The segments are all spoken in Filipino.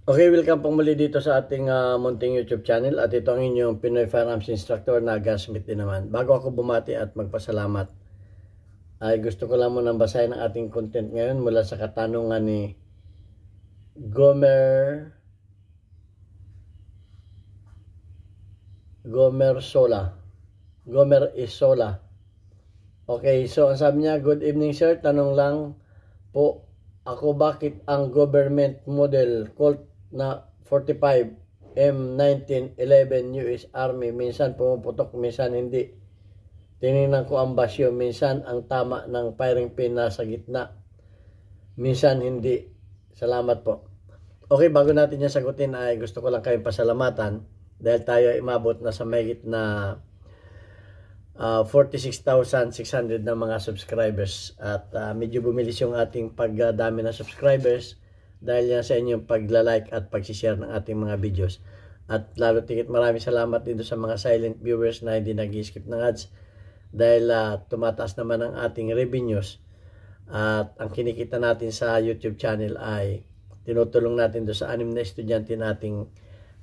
Okay, welcome pong muli dito sa ating munting YouTube channel at ito ang inyong Pinoy Firearms Instructor na Gunsmith din naman. Bago ako bumati at magpasalamat, ay gusto ko lang munang basahin ang ating content ngayon mula sa katanungan ni Gomer Isola. Okay, so ang sabi niya, good evening sir, tanong lang po ako bakit ang government model Colt na 45 M1911 US Army minsan pumuputok, minsan hindi. Tinignan ko ang basyo, minsan ang tama ng firing pin nasa gitna, minsan hindi. Salamat po. Okay, bago natin yan sagutin ay gusto ko lang kayong pasalamatan dahil tayo ay umabot na sa mahigit na 46,600 na mga subscribers at medyo bumilis yung ating pagdami ng subscribers dahil yan sa inyong pagla-like at pag-share ng ating mga videos. At lalo tigit maraming salamat dito sa mga silent viewers na hindi nag-skip ng ads dahil tumataas naman ang ating revenues at ang kinikita natin sa YouTube channel ay tinutulong natin doon sa 6 na estudyante nating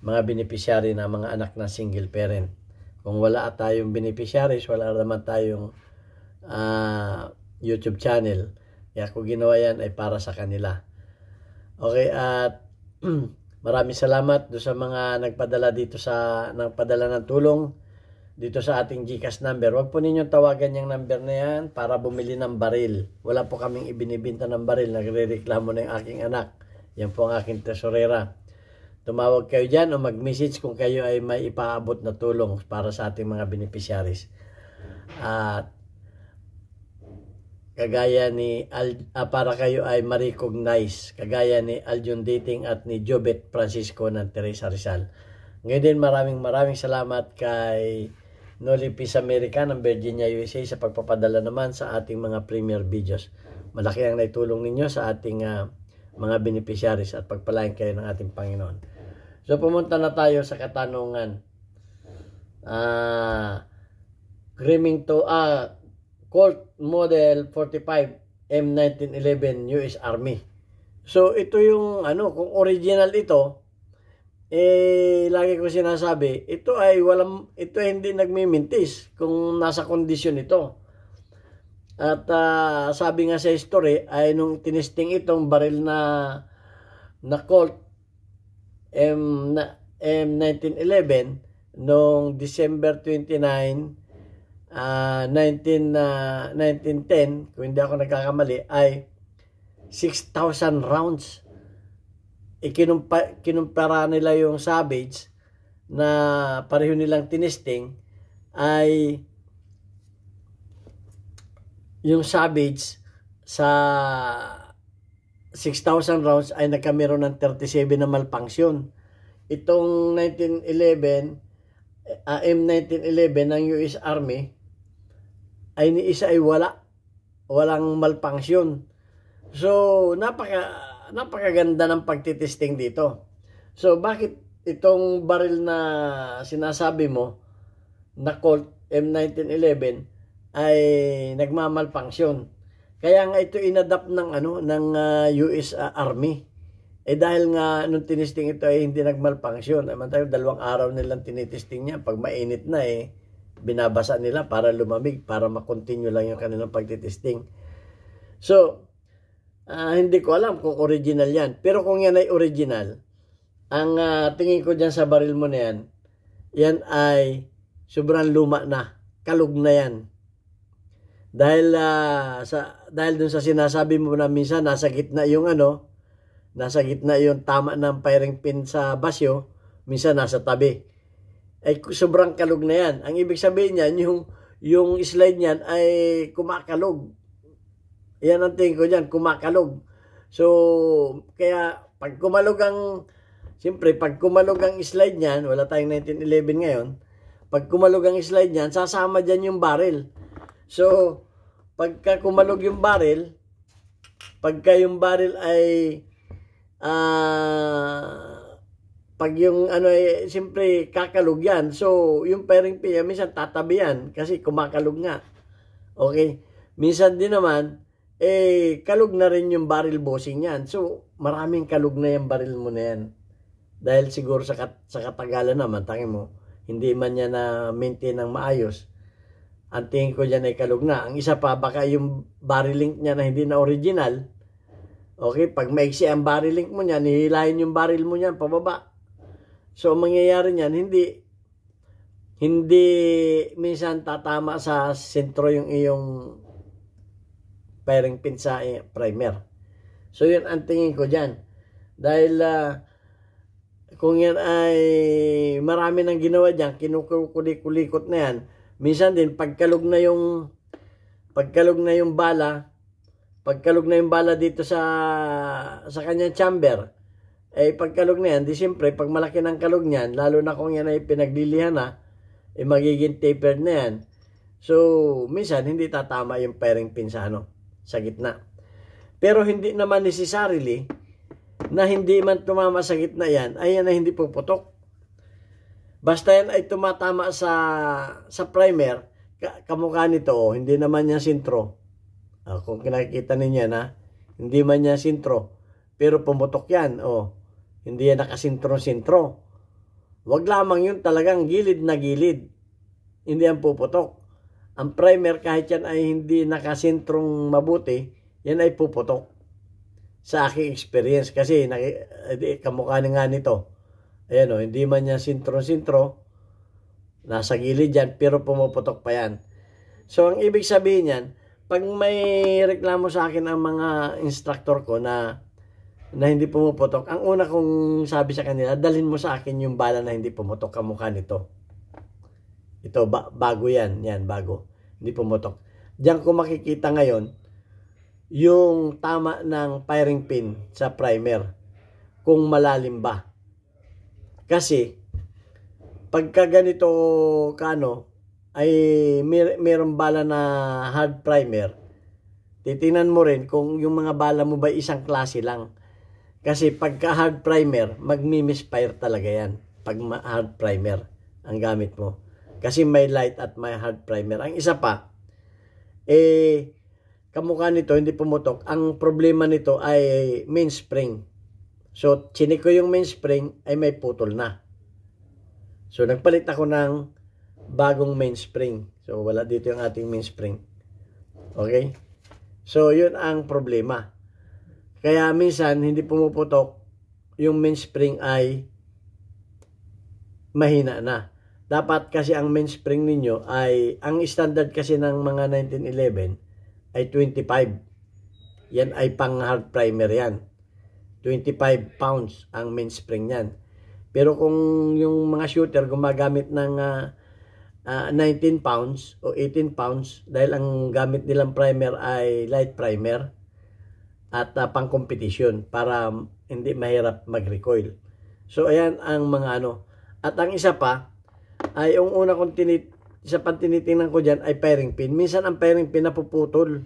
mga beneficiary na mga anak na single parent. Kung wala tayong beneficiaries, wala naman tayong YouTube channel. Kaya kung ginawa yan ay para sa kanila. Okay, at maraming salamat do sa mga nagpadala dito nagpadala ng tulong dito sa ating GCash number. Huwag po ninyong tawagan yung number na yan para bumili ng baril. Wala po kaming ibinibinta ng baril. Nagre-reklamo na yung aking anak. Yan po ang aking tesorera. Tumawag kayo dyan o mag-message kung kayo ay may ipaabot na tulong para sa ating mga beneficiaries. At kagaya ni para kayo ay ma-recognize, kagaya ni Aljun Dating at ni Jobet Francisco ng Teresa Rizal. Ngayon din maraming salamat kay Noli Peace America ng Virginia, USA sa pagpapadala naman sa ating mga premier videos. Malaki ang naitulong ninyo sa ating mga beneficiaries at pagpalain kayo ng ating Panginoon. So pumunta na tayo sa katanungan. Colt Model 45 M1911 US Army. So ito yung kung original ito, lagi ko sinasabi, ito ay hindi nagmimintis kung nasa kondisyon ito. At sabi nga sa history ay nung tinesting itong baril na Colt M1911 noong December 29 1910, kung hindi ako nagkakamali, ay 6,000 rounds. Kinumpara nila yung Savage na pareho nilang tinesting, ay yung Savage sa 6,000 rounds ay nagkameron ng 37 na malfunction. Itong M1911 ng US Army ay ni isa ay walang malfunction. So napakaganda ng pagtitesting dito. So bakit itong baril na sinasabi mo na Colt M1911 ay nagmamalfunction? Kaya nga ito inadapt ng US Army. Dahil nga nung tinesting ito ay hindi nagmalfunction. Naman tayo 2 araw nilang tinitesting niya. Pag mainit na binabasa nila para lumamig, para makontinue lang yung kanilang pagtitesting. So, hindi ko alam kung original yan. Pero kung yan ay original, ang tingin ko dyan sa baril mo na yan ay sobrang luma na. Kalug na yan. Dahil dun sa sinasabi mo na minsan nasa gitna yung tama ng firing pin sa basyo, minsan nasa tabi. Ay sobrang kalug na yan. Ang ibig sabihin niyan, yung slide niyan ay kumakalog. Yan ang tingin ko diyan, kumakalog. So, kaya pag kumalog ang slide niyan, wala tayong 1911 ngayon, pag kumalog ang slide niyan, sasama diyan yung barrel. So, pagka kumalog yung barrel, pagka yung barrel ay pag yung siyempre kakalog yan. So, yung firing pin, minsan tatabi yan kasi kumakalog nga. Okay? Minsan din naman, kalog na rin yung barrel bossing yan. So, maraming kalog na yung barrel mo na yan. Dahil siguro sa katagalan naman, tangin mo, hindi man niya na-maintain ng maayos. Ang tingin ko dyan ay kalug na. Ang isa pa, baka yung barrel link niya na hindi na original, okay, pag maiksi ang barrel link mo niyan, hihilahin yung barrel mo niyan pababa. So, ang mangyayari niyan, hindi minsan tatama sa sentro yung iyong firing pin sa primer. So, yun ang tingin ko dyan. Dahil, kung yan ay marami nang ginawa dyan, kinukulikot na yan, minsan din, pagkalog na yung bala dito sa kanyang chamber, pagkalog na yan, di siyempre, pag malaki ng kalog niyan, lalo na kung yan ay pinaglilihan na, magiging tapered na yan. So, minsan, hindi tatama yung firing pin sa gitna. Pero hindi naman necessarily na hindi man tumama sa gitna yan, ay yan ay hindi puputok. Basta yan ay tumatama sa primer, kamukha nito, hindi naman niya sintro. Kung nakikita ninyo na, hindi man niya sintro, pero pumutok yan. Hindi yan nakasintro-sintro. Wag lamang yun talagang gilid na gilid. Hindi yan puputok. Ang primer, kahit yan ay hindi nakasintrong mabuti, yan ay puputok. Sa aking experience, kasi kamukha nga nito. Ayan hindi man niya sintro-sintro, nasa gilid yan, pero pumuputok pa yan. So, ang ibig sabihin yan, pag may reklamo sa akin ang mga instructor ko na hindi pumuputok, ang una kong sabi sa kanila, dalhin mo sa akin yung bala na hindi pumutok, kamukha nito. Ito, bago yan, bago. Hindi pumutok. Diyan ko makikita ngayon, yung tama ng firing pin sa primer, kung malalim ba. Kasi, pagka ganito ay mayroong bala na hard primer, titingnan mo rin kung yung mga bala mo ba isang klase lang. Kasi pagka hard primer, magmi-misfire talaga yan. Pag hard primer ang gamit mo. Kasi may light at may hard primer. Ang isa pa, kamukha nito, hindi pumutok. Ang problema nito ay mainspring. So, chinik ko yung mainspring ay may putol na. So, nagpalit ako ng bagong mainspring. So, wala dito yung ating mainspring. Okay? So, yun ang problema. Kaya minsan, hindi pumuputok, yung mainspring ay mahina na. Dapat kasi ang mainspring ninyo ay, ang standard kasi ng mga 1911 ay 25. Yan ay pang hard primer yan. 25 pounds ang mainspring yan. Pero kung yung mga shooter gumagamit ng 19 pounds o 18 pounds, dahil ang gamit nilang primer ay light primer at pang competition para hindi mahirap mag-recoil. So ayan ang mga At ang isa pa ay yung una kong tinitingnan ko dyan ay firing pin. Minsan ang firing pin napuputol.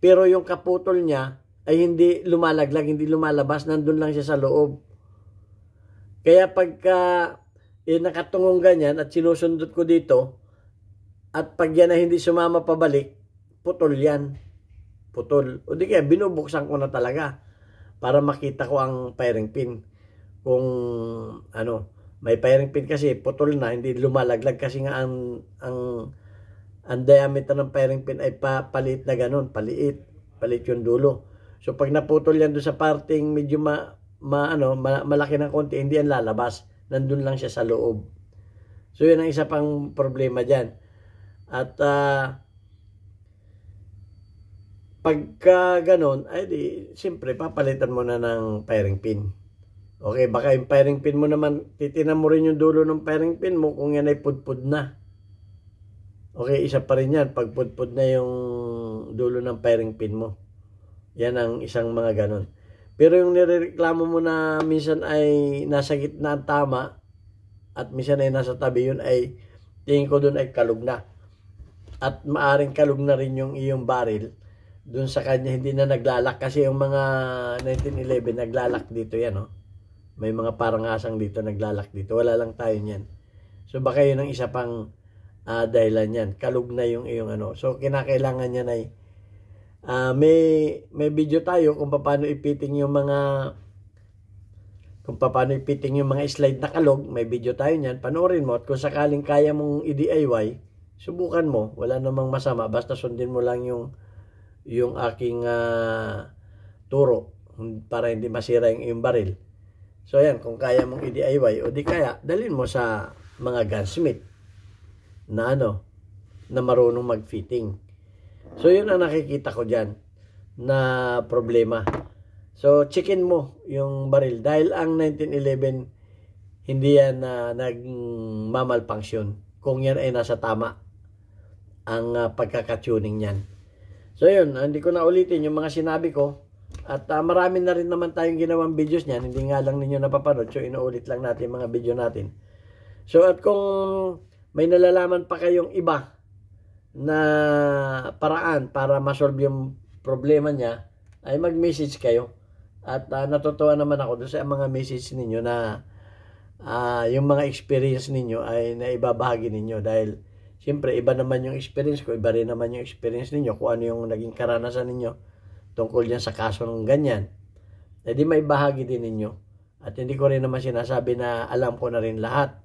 Pero yung kaputol niya ay hindi lumalaglag, hindi lumalabas, nandun lang siya sa loob. Kaya pagka nakatungong ganyan at sinusundot ko dito, at pag yan ay hindi sumama pabalik, putol yan. Putol. O di kaya binubuksan ko na talaga para makita ko ang firing pin. Kung may firing pin kasi putol na, hindi lumalaglag kasi nga ang diameter ng firing pin ay paliit na ganun, paliit yung dulo. So pag naputol yan doon sa parting medyo malaki ng konti, hindi yan lalabas. Nandun lang siya sa loob. So yun ang isa pang problema dyan. At pagka ganun, ay di, siyempre papalitan mo na ng firing pin. Okay, baka yung firing pin mo naman, titinan mo rin yung dulo ng firing pin mo kung yan ay pudpud na. Okay, isa pa rin yan, pag pudpud na yung dulo ng firing pin mo. Yan ang isang mga ganon. Pero yung nireklamo mo na minsan ay nasa gitna ang tama at minsan ay nasa tabi, yun ay tingin ko dun ay kalug na. At maaring kalug na rin yung iyong barrel. Dun sa kanya hindi na naglalak kasi yung mga 1911 naglalak dito yan. May mga parangasang dito naglalak dito. Wala lang tayo niyan. So baka yun ang isa pang dahilan yan. Kalug na yung iyong So kinakailangan niya ay may video tayo kung paano ipiting yung mga kung paano i-fitting yung mga slide na kalog. May video tayo niyan, panoorin mo. At kung sakaling kaya mong i-DIY, subukan mo. Wala namang masama. Basta sundin mo lang yung aking turo para hindi masira yung baril. So yan, kung kaya mong i-DIY o di kaya, dalhin mo sa mga gunsmith na na marunong mag-fitting. So yun ang nakikita ko dyan na problema. So checkin mo yung baril dahil ang 1911 hindi yan nagmamalfunction kung yan ay nasa tama ang pagkakatuning yan. So yun, hindi ko na ulitin yung mga sinabi ko. At marami na rin naman tayong ginawang videos niyan. Hindi nga lang ninyo napapanood. So inuulit lang natin mga video natin. So at kung may nalalaman pa kayong iba na paraan para masolve yung problema niya, ay mag-message kayo. At natutuwa naman ako doon sa mga message ninyo na yung mga experience ninyo ay naibabahagi ninyo. Dahil siyempre iba naman yung experience ko, iba rin naman yung experience ninyo kung ano yung naging karanasan ninyo tungkol dyan sa kaso ng ganyan. E di may bahagi din ninyo. At hindi ko rin naman sinasabi na alam ko na rin lahat.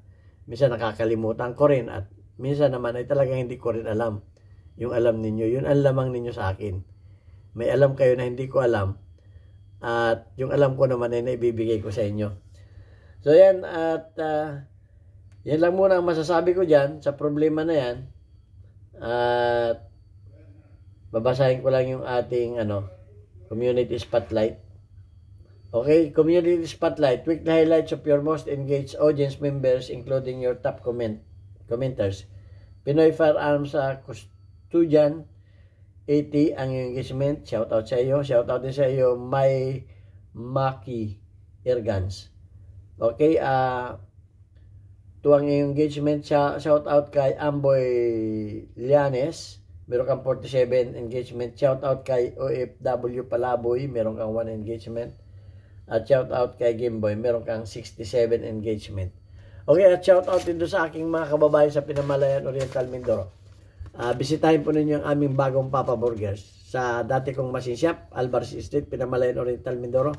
Minsan nakakalimutan ko rin at minsan naman ay talagang hindi ko rin alam. Yung alam ninyo, yun ang lamang ninyo sa akin. May alam kayo na hindi ko alam at yung alam ko naman ay naibibigay ko sa inyo. So yan, at yan lang muna ang masasabi ko dyan sa problema na yan. At babasahin ko lang yung ating community spotlight. Okay, community spotlight. Weekly highlights of your most engaged audience members including your top commenters. Pinoy Firearms Custodian 80 ang engagement. Shout out sa iyo. Shout out din sa iyo May Maki Airguns. Okay, tuwang engagement. Shout out kay Amboy Lianes. Meron kang 47 engagement. Shout out kay OFW Palaboy. Meron kang 1 engagement. At shout out kay Gameboy. Meron kang 67 engagement. Okay, at shout out din doon sa aking mga kababayan sa Pinamalayan Oriental Mindoro. Bisitahin po ninyo ang aming bagong Papa Burgers sa dati kong machine shop, Alvarez Street, Pinamalayan Oriental Mindoro.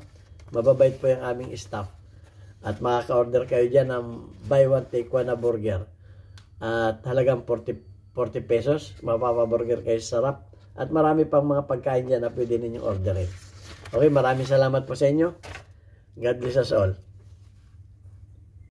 Mababait po yung aming staff. At makaka-order kayo dyan ng buy one take one na burger. At halagang 40 pesos. Mapapa burger kayo sa sarap. At marami pang mga pagkain dyan na pwede ninyong orderin. Okay, maraming salamat po sa inyo. God bless us all.